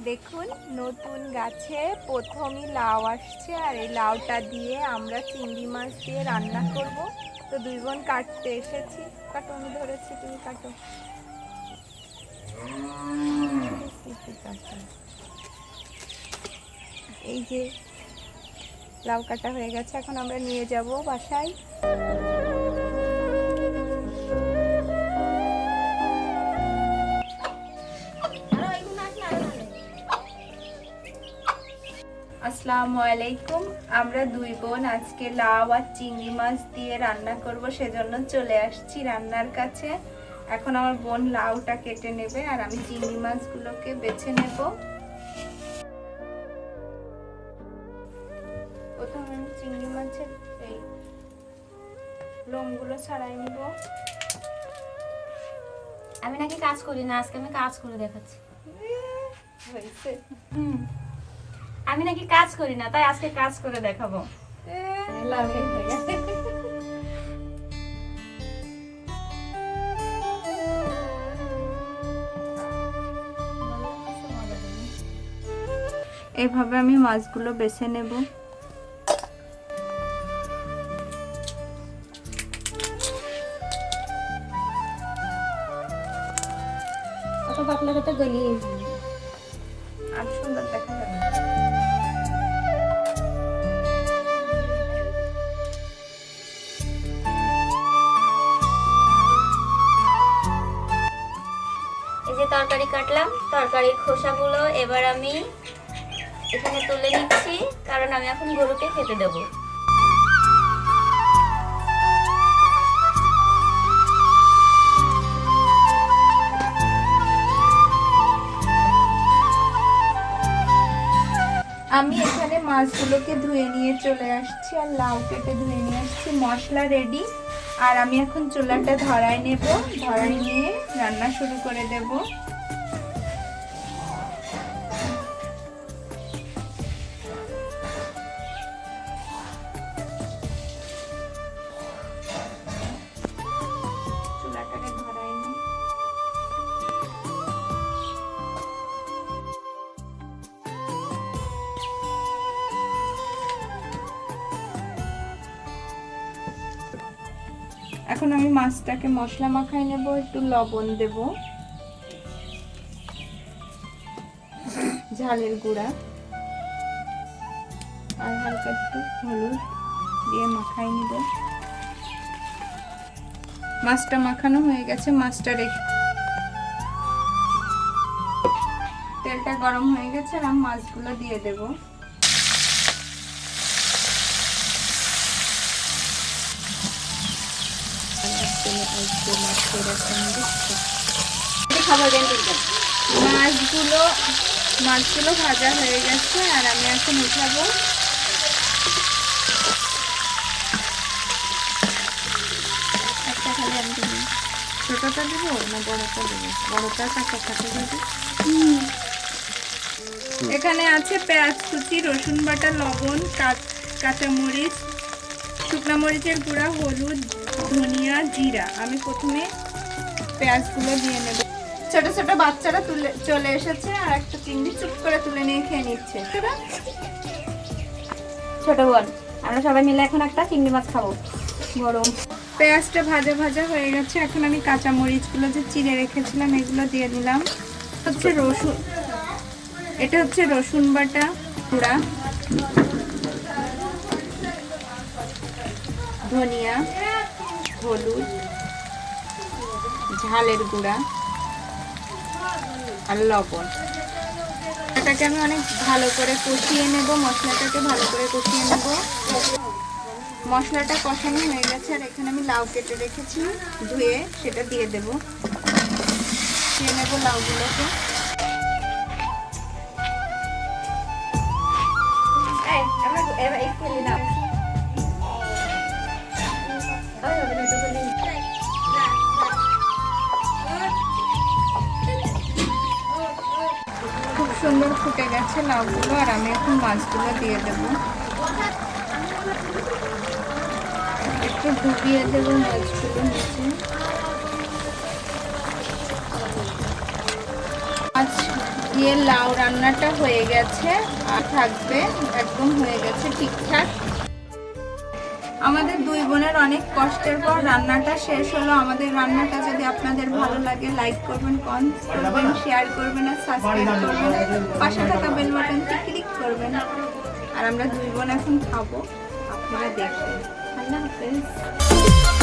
দেখুন নতুন গাছে প্রথমই লাউ আসছে আর এই লাউটা দিয়ে আমরা চিংড়ি মাছ দিয়ে রান্না করব। তো দুই বোন কাটতে এসেছি। কাটো, আমি ধরেছি, তুমি কাটো। এই যে লাউ কাটা হয়ে গেছে, এখন আমরা নিয়ে যাব বাসায়। আসসালামু আলাইকুম। আমরা দুই বোন আজকে লাউ আর চিংড়ি মাছ দিয়ে রান্না করব, সেজন্য চলে আসছি রান্নার কাছে। এখন আমার বোন লাউটা কেটে নেবে আর আমি চিংড়ি মাছগুলোকে বেছে নেব। প্রথমে আমি চিংড়ি মাছের এই লোমগুলো ছাড়াই নিব। আমি নাকি কাজ করি না, আজকে আমি কাজ করে দেখাচ্ছি। আমি নাকি কাজ করি না, তাই আজকে কাজ করে দেখাবো। এভাবে আমি মাছগুলো বেছে নেব। অত পাতলা কথা গলিয়ে আর সুন্দর দেখা যাবে। এই যে তরকারি কাটলাম, তরকারির খোসাগুলো এবার আমি এখানে তুলে নিচ্ছি, কারণ আমি এখন গরুকে খেতে দেব। আমি এখানে মাছগুলোকে ধুয়ে নিয়ে চলে আসছি আর লাউ কেটে ধুয়ে নিয়ে আসছি। মশলা রেডি, আর আমি এখন চুলাটা ধরায় নেব। ধরায় নিয়ে রান্না শুরু করে দেব। চুলাটাকে ধরায় নিই। এখন আমি মাছটাকে মশলা মাখাই নেব। একটু লবণ দেব, ঝালের গুঁড়া আর হালকা একটু হলুদ দিয়ে মাখাই নিব। মাছটা মাখানো হয়ে গেছে, মাছটা রেখে তেলটা গরম হয়ে গেছে আর আমি মাছগুলো দিয়ে দেব। মাছগুলো ভাজা হয়ে গেছে আর আমি এখন উঠাবো। একটা খালি আমি দেবো। ছোটটা দেবো না বড়টা দেবো? বড়টা কাঁচা কাঁচা দেবো। এখানে আছে পেঁয়াজ কুচি, রসুন বাটা, লবণ, কাঁচামরিচ, শুকনো মরিচের গুঁড়া, হলুদ, ধনিয়া, জিরা। আমি প্রথমে পেঁয়াজগুলো দিয়ে নেব। ছোট ছোট বাচ্চারা চলে এসেছে আর একটা চিংড়ি চুপ করে তুলে নিয়ে খেয়ে নিচ্ছে। ছোট বোন, আমরা সবাই মিলে এখন একটা চিংড়ি মাছ খাবো গরম। পেঁয়াজটা ভাজা ভাজা হয়ে গেছে, এখন আমি কাঁচা মরিচগুলো যে চিড়ে রেখেছিলাম এগুলো দিয়ে দিলাম। এটা হচ্ছে রসুন বাটা গুঁড়া, ধনিয়া, হলুদ, ঝালের গুঁড়া আর লবণ। এটাকে আমি অনেক ভালো করে কষিয়ে নেব। মশলাটাকে ভালো করে কষিয়ে নেব। মশলাটা কষানো হয়ে গেছে আর এখানে আমি লাউ কেটে রেখেছি ধুয়ে, সেটা দিয়ে দেব। দিয়ে নেব লাউগুলোকে। খুব সুন্দর ফুটে গেছে লাউগুলো আর আমি এখন মাছগুলো দিয়ে দেব। একটু ডুবিয়ে দেব মাছগুলো নিচে। মাছ দিয়ে লাউ রান্নাটা হয়ে গেছে আর থাকবে, একদম হয়ে গেছে ঠিকঠাক। আমাদের দুই বোনের অনেক কষ্টের পর রান্নাটা শেষ হলো। আমাদের রান্নাটা যদি আপনাদের ভালো লাগে লাইক করবেন, কমেন্ট করবেন, শেয়ার করবেন আর সাবস্ক্রাইব করবেন, পাশে থাকা বেল বাটনটি ক্লিক করবেন। আর আমরা দুই বোন এখন খাবো, আপনারা দেখবেন। আল্লাহ হাফেজ।